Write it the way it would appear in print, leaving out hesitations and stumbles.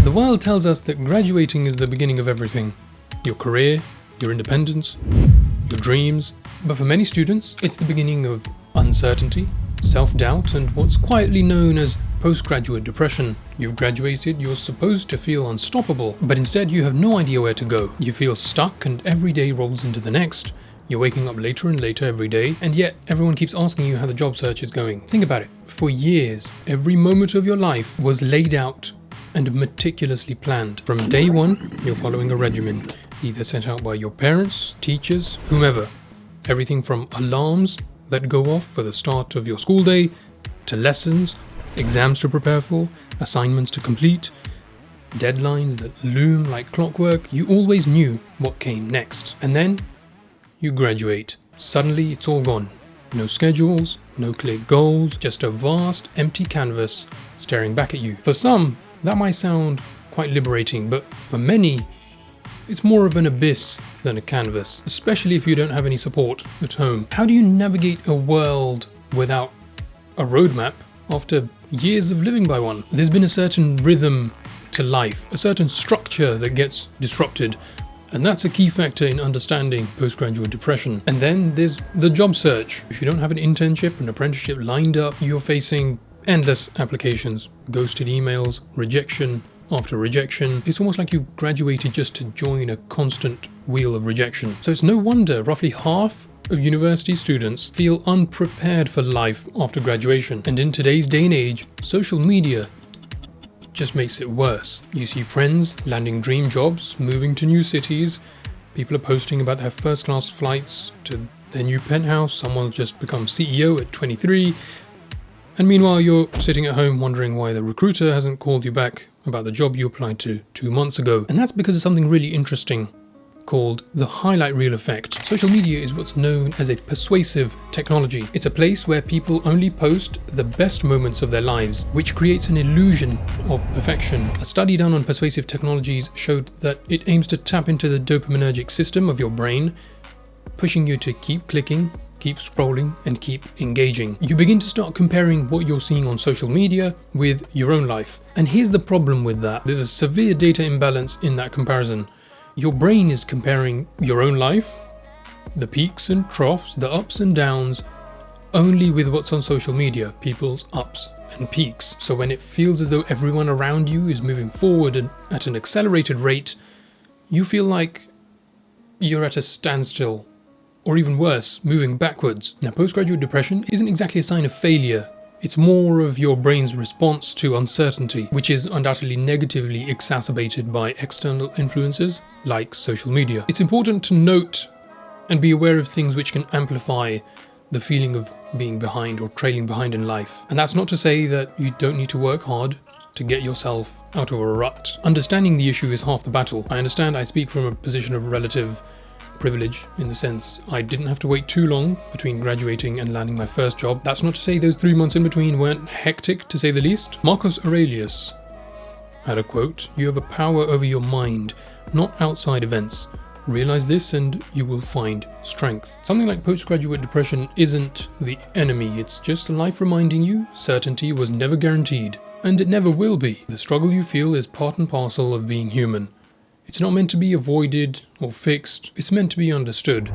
The world tells us that graduating is the beginning of everything. Your career, your independence, your dreams. But for many students, it's the beginning of uncertainty, self-doubt, and what's quietly known as postgraduate depression. You've graduated, you're supposed to feel unstoppable, but instead you have no idea where to go. You feel stuck and every day rolls into the next. You're waking up later and later every day, and yet everyone keeps asking you how the job search is going. Think about it. For years, every moment of your life was laid out and meticulously planned. From day one, you're following a regimen, either set out by your parents, teachers, whomever. Everything from alarms that go off for the start of your school day, to lessons, exams to prepare for, assignments to complete, deadlines that loom like clockwork. You always knew what came next. And then you graduate. Suddenly it's all gone. No schedules, no clear goals, just a vast empty canvas staring back at you. For some, that might sound quite liberating, but for many, it's more of an abyss than a canvas, especially if you don't have any support at home. How do you navigate a world without a roadmap after years of living by one? There's been a certain rhythm to life, a certain structure that gets disrupted, and that's a key factor in understanding postgraduate depression. And then there's the job search. If you don't have an internship, an apprenticeship lined up, you're facing endless applications, ghosted emails, rejection after rejection. It's almost like you graduated just to join a constant wheel of rejection. So it's no wonder roughly half of university students feel unprepared for life after graduation. And in today's day and age, social media just makes it worse. You see friends landing dream jobs, moving to new cities. People are posting about their first class flights to their new penthouse. Someone's just become CEO at 23. And meanwhile, you're sitting at home wondering why the recruiter hasn't called you back about the job you applied to 2 months ago. And that's because of something really interesting called the highlight reel effect. Social media is what's known as a persuasive technology. It's a place where people only post the best moments of their lives, which creates an illusion of perfection. A study done on persuasive technologies showed that it aims to tap into the dopaminergic system of your brain, pushing you to keep clicking, keep scrolling, and keep engaging. You begin to start comparing what you're seeing on social media with your own life. And here's the problem with that. There's a severe data imbalance in that comparison. Your brain is comparing your own life, the peaks and troughs, the ups and downs, only with what's on social media, people's ups and peaks. So when it feels as though everyone around you is moving forward and at an accelerated rate, you feel like you're at a standstill, or even worse, moving backwards. Now, postgraduate depression isn't exactly a sign of failure. It's more of your brain's response to uncertainty, which is undoubtedly negatively exacerbated by external influences like social media. It's important to note and be aware of things which can amplify the feeling of being behind or trailing behind in life. And that's not to say that you don't need to work hard to get yourself out of a rut. Understanding the issue is half the battle. I understand I speak from a position of relative privilege in the sense I didn't have to wait too long between graduating and landing my first job. That's not to say those 3 months in between weren't hectic, to say the least. Marcus Aurelius had a quote, "You have a power over your mind, not outside events. Realize this and you will find strength." Something like postgraduate depression isn't the enemy, it's just life reminding you certainty was never guaranteed, and it never will be. The struggle you feel is part and parcel of being human. It's not meant to be avoided or fixed, it's meant to be understood.